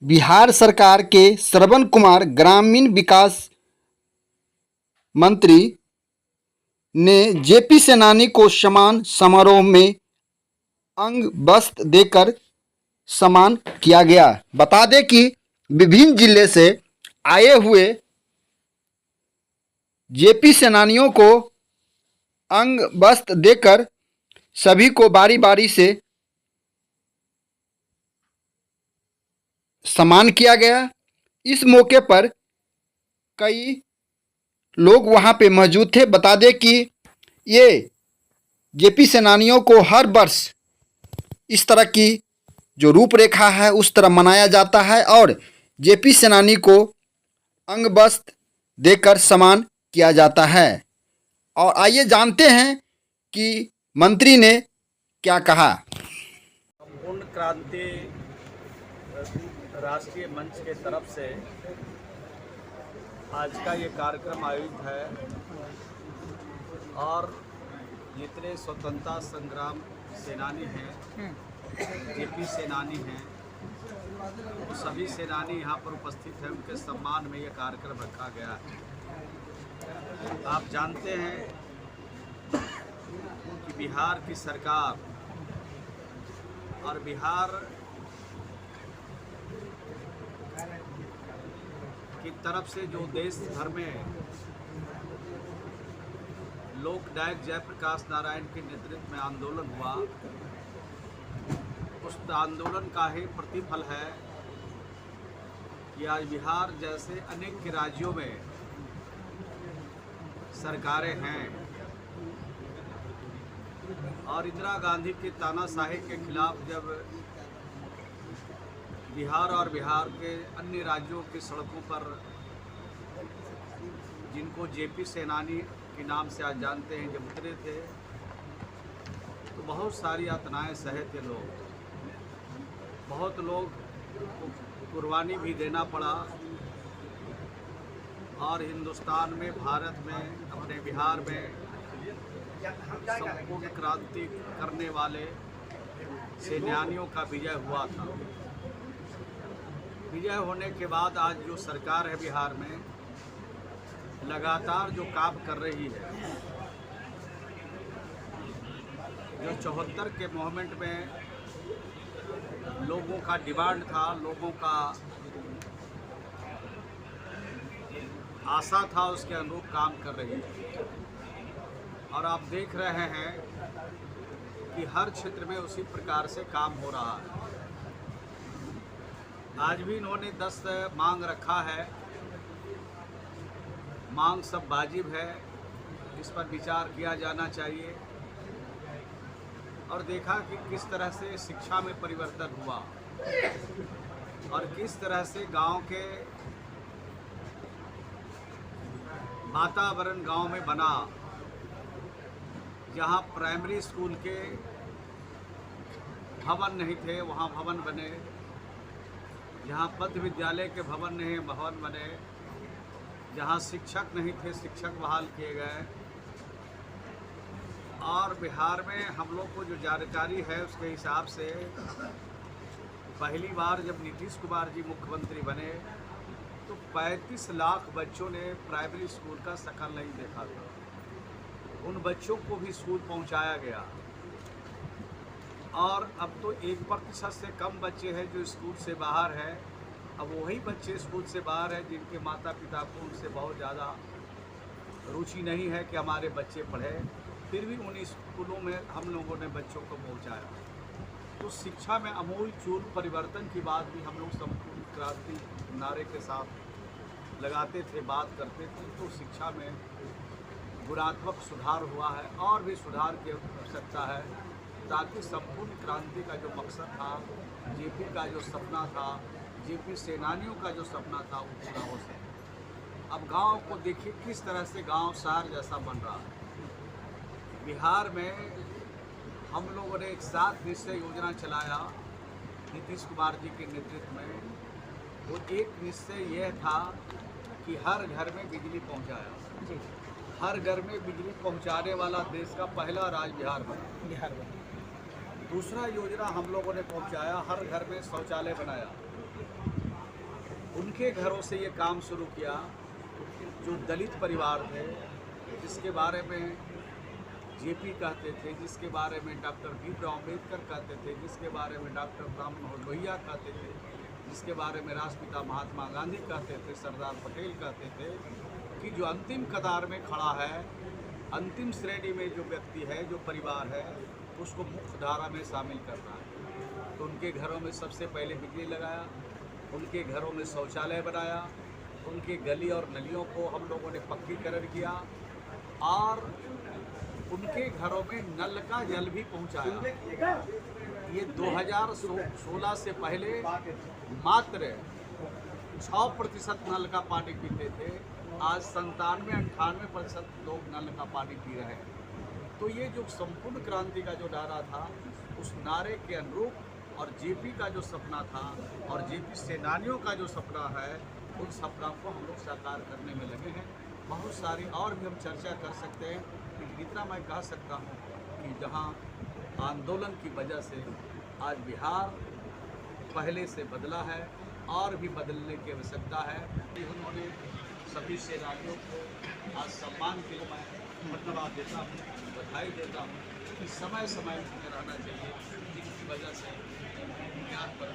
बिहार सरकार के श्रवण कुमार ग्रामीण विकास मंत्री ने जेपी सेनानी को सम्मान समारोह में अंग वस्त्र देकर सम्मान किया गया। बता दें कि विभिन्न जिले से आए हुए जेपी सेनानियों को अंग वस्त्र देकर सभी को बारी बारी से सम्मान किया गया। इस मौके पर कई लोग वहां पे मौजूद थे। बता दें कि ये जेपी सेनानियों को हर वर्ष इस तरह की जो रूपरेखा है उस तरह मनाया जाता है और जेपी सेनानी को अंग वस्त्र देकर सम्मान किया जाता है। और आइए जानते हैं कि मंत्री ने क्या कहा। संपूर्ण क्रांति राष्ट्रीय मंच के तरफ से आज का ये कार्यक्रम आयोजित है और जितने स्वतंत्रता संग्राम सेनानी हैं, जेपी सेनानी हैं, वो सभी सेनानी यहाँ पर उपस्थित हैं। उनके सम्मान में ये कार्यक्रम रखा गया है। आप जानते हैं कि बिहार की सरकार और बिहार की तरफ से जो देश भर में लोकनायक जयप्रकाश नारायण के नेतृत्व में आंदोलन हुआ, उस आंदोलन का ही प्रतिफल है कि आज बिहार जैसे अनेक राज्यों में सरकारें हैं और इंदिरा गांधी की तानाशाही के खिलाफ जब बिहार और बिहार के अन्य राज्यों की सड़कों पर, जिनको जेपी सेनानी के नाम से आज जानते हैं, जब उतरे थे तो बहुत सारी यातनाएं सहे थे लोग। बहुत लोग को कुर्बानी भी देना पड़ा और हिंदुस्तान में, भारत में, अपने बिहार में संपूर्ण क्रांति करने वाले सेनानियों का विजय हुआ था। विजय होने के बाद आज जो सरकार है बिहार में लगातार जो काम कर रही है, जो 74 के मूवमेंट में लोगों का डिमांड था, लोगों का आशा था, उसके अनुरूप काम कर रही है। और आप देख रहे हैं कि हर क्षेत्र में उसी प्रकार से काम हो रहा है। आज भी इन्होंने 10 मांग रखा है। मांग सब वाजिब है, इस पर विचार किया जाना चाहिए। और देखा कि किस तरह से शिक्षा में परिवर्तन हुआ और किस तरह से गांव के वातावरण गांव में बना, जहां प्राइमरी स्कूल के भवन नहीं थे वहां भवन बने, जहाँ मध्य विद्यालय के भवन नहीं भवन बने, जहाँ शिक्षक नहीं थे शिक्षक बहाल किए गए। और बिहार में हम लोग को जो जानकारी है उसके हिसाब से पहली बार जब नीतीश कुमार जी मुख्यमंत्री बने तो 35 लाख बच्चों ने प्राइमरी स्कूल का शक्ल नहीं देखा था। उन बच्चों को भी स्कूल पहुंचाया गया और अब तो 1% से कम बच्चे हैं जो स्कूल से बाहर हैं। अब वही बच्चे स्कूल से बाहर हैं जिनके माता पिता को उनसे बहुत ज़्यादा रुचि नहीं है कि हमारे बच्चे पढ़ें, फिर भी उन स्कूलों में हम लोगों ने बच्चों को पहुंचाया। तो शिक्षा में आमूल चूल परिवर्तन की बात भी हम लोग संपूर्ण क्रांति नारे के साथ लगाते थे, बात करते थे। तो शिक्षा में गुणात्मक सुधार हुआ है और भी सुधार की आवश्यकता है ताकि संपूर्ण क्रांति का जो मकसद था, जेपी का जो सपना था, जेपी सेनानियों का जो सपना था वो पूरा हो सके। अब गांव को देखिए किस तरह से गांव शहर जैसा बन रहा है। बिहार में हम लोगों ने एक 7 निश्चय योजना चलाया नीतीश कुमार जी के नेतृत्व में। वो एक निश्चय यह था कि हर घर में बिजली पहुंचाया। हर घर में बिजली पहुंचाने वाला देश का पहला राज्य बिहार बना। दूसरा योजना हम लोगों ने पहुंचाया, हर घर में शौचालय बनाया। उनके घरों से ये काम शुरू किया जो दलित परिवार थे, जिसके बारे में जेपी कहते थे, जिसके बारे में डॉक्टर भीमराव अम्बेडकर कहते थे, जिसके बारे में डॉक्टर राम मनोहर लोहिया कहते थे, जिसके बारे में राष्ट्रपिता महात्मा गांधी कहते थे, सरदार पटेल कहते थे कि जो अंतिम कतार में खड़ा है, अंतिम श्रेणी में जो व्यक्ति है, जो परिवार है, उसको मुख्य धारा में शामिल करना है। तो उनके घरों में सबसे पहले बिजली लगाया, उनके घरों में शौचालय बनाया, उनके गली और नलियों को हम लोगों ने पक्कीकरण किया और उनके घरों में नल का जल भी पहुंचाया। ये 2016 से पहले मात्र 6% नल का पानी पीते थे, आज 97-98% लोग नल का पानी पी रहे हैं। तो ये जो संपूर्ण क्रांति का जो नारा था, उस नारे के अनुरूप और जेपी का जो सपना था और जेपी सेनानियों का जो सपना है, उन सपना को हम लोग साकार करने में लगे हैं। बहुत सारी और भी हम चर्चा कर सकते हैं, लेकिन इतना मैं कह सकता हूँ कि जहाँ आंदोलन की वजह से आज बिहार पहले से बदला है और भी बदलने की आवश्यकता है। उन्होंने सभी सेनानियों को आज सम्मान के लिए मैं धन्यवाद देता हूँ, बधाई देता हूँ कि समय समय में रहना चाहिए, जिनकी वजह से बुनियाद पर